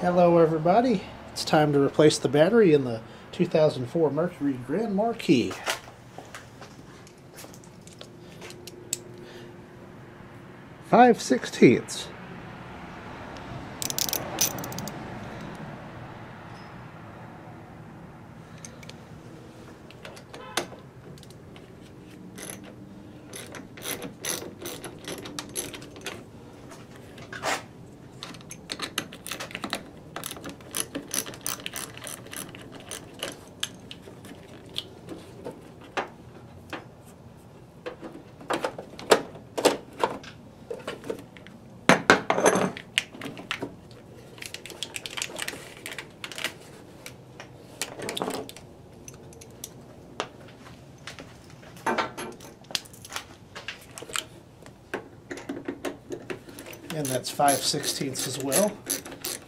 Hello everybody, it's time to replace the battery in the 2004 Mercury Grand Marquis. 5/16. And that's 5/16 as well,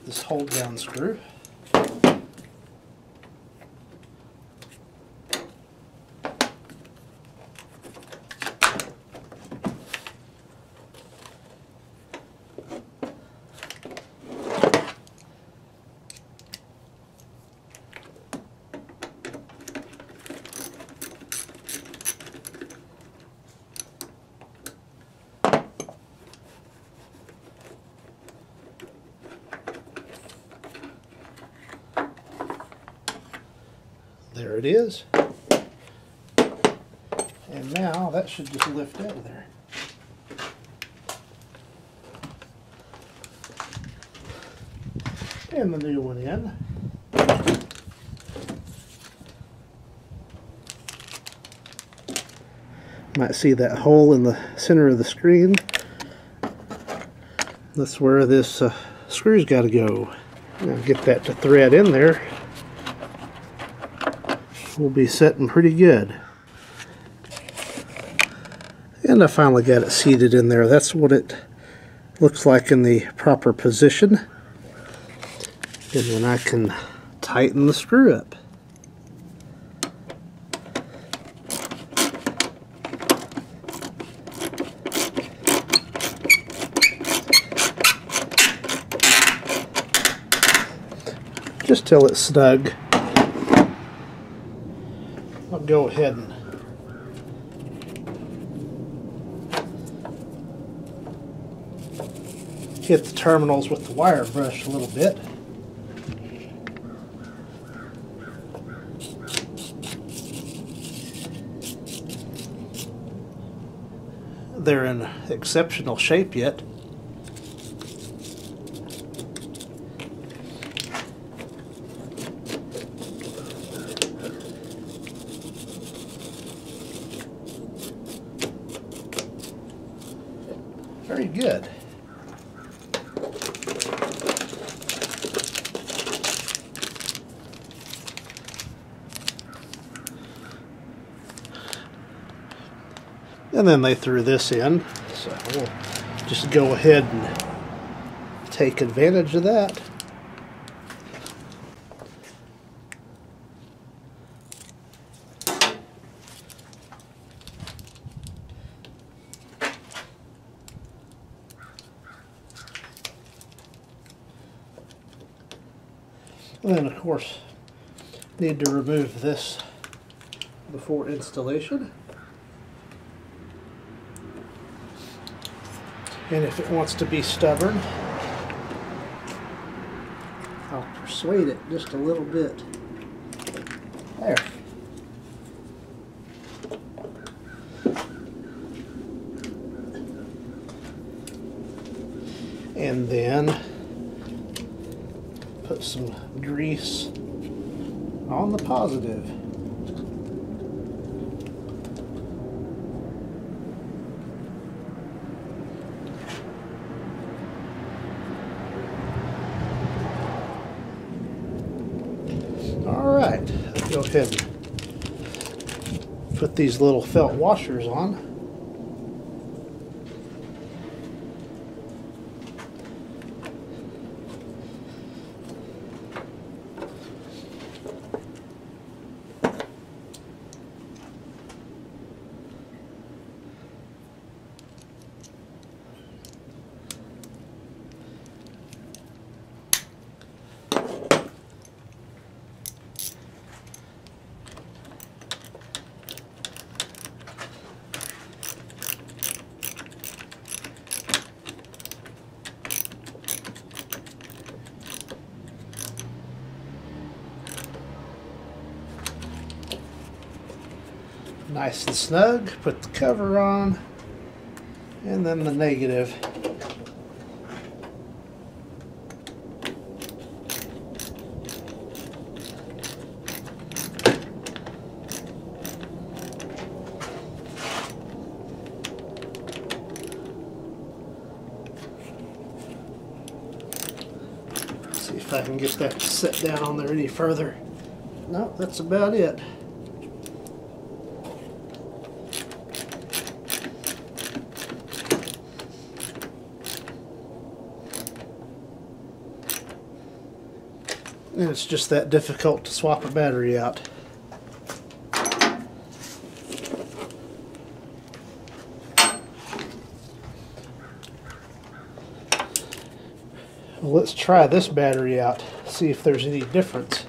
this hold down screw. There it is. And now that should just lift out of there. And the new one in. Might see that hole in the center of the screen. That's where this screw's got to go. Now get that to thread in there. We'll be sitting pretty good. And I finally got it seated in there. That's what it looks like in the proper position. And then I can tighten the screw up. Just till it's snug. I'll go ahead and hit the terminals with the wire brush a little bit. They're in exceptional shape yet. Very good. And then they threw this in, so we'll just go ahead and take advantage of that. And then, of course, need to remove this before installation. And if it wants to be stubborn, I'll persuade it just a little bit. There. And then put some grease on the positive. Alright, go ahead and put these little felt washers on. Nice and snug. Put the cover on, and then the negative. See if I can get that to set down on there any further. No, that's about it. And it's just that difficult to swap a battery out. Well, let's try this battery out, see if there's any difference.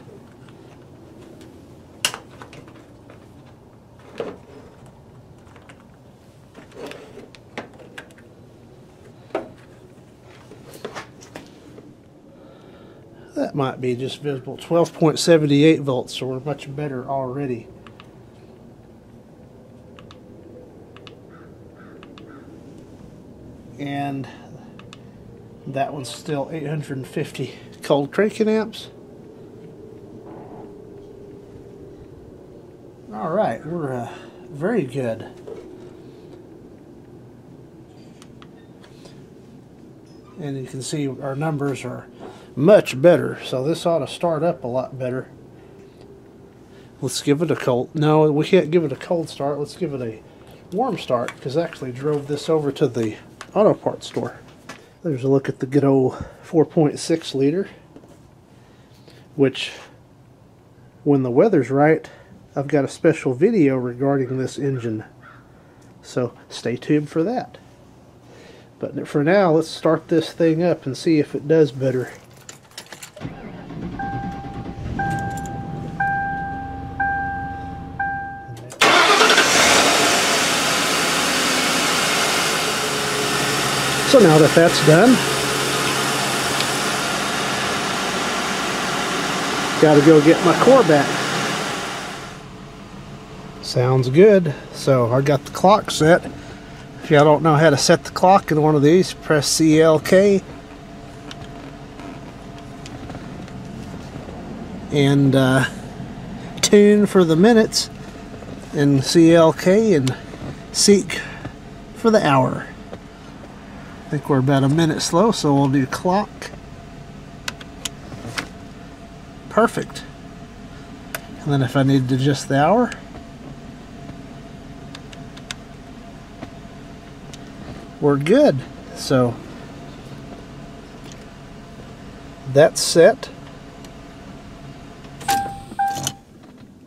That might be just visible. 12.78 volts, so we're much better already. And that one's still 850 cold cranking amps. Alright, we're very good. And you can see our numbers are much better, so this ought to start up a lot better. Let's give it a cold. No, we can't give it a cold start. Let's give it a warm start, because I actually drove this over to the auto parts store. There's a look at the good old 4.6 liter, which, when the weather's right, I've got a special video regarding this engine, so stay tuned for that. But for now, let's start this thing up and see if it does better. So now that that's done, gotta go get my core back. Sounds good. So I got the clock set. If y'all don't know how to set the clock in one of these, press CLK and tune for the minutes, and CLK and seek for the hour. I think we're about a minute slow, so we'll do clock. Perfect. And then if I need to adjust the hour, we're good. So that's set.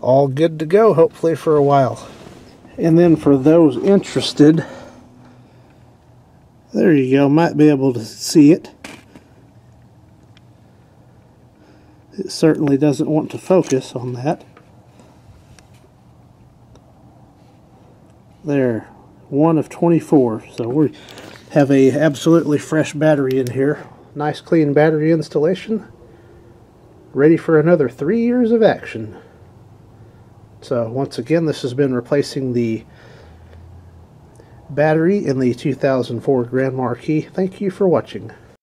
All good to go, hopefully for a while. And then for those interested, there you go, might be able to see it. It certainly doesn't want to focus on that. There, 1 of 24. So we have a absolutely fresh battery in here. Nice clean battery installation. Ready for another 3 years of action. So once again, this has been replacing the battery in the 2004 Grand Marquis. Thank you for watching.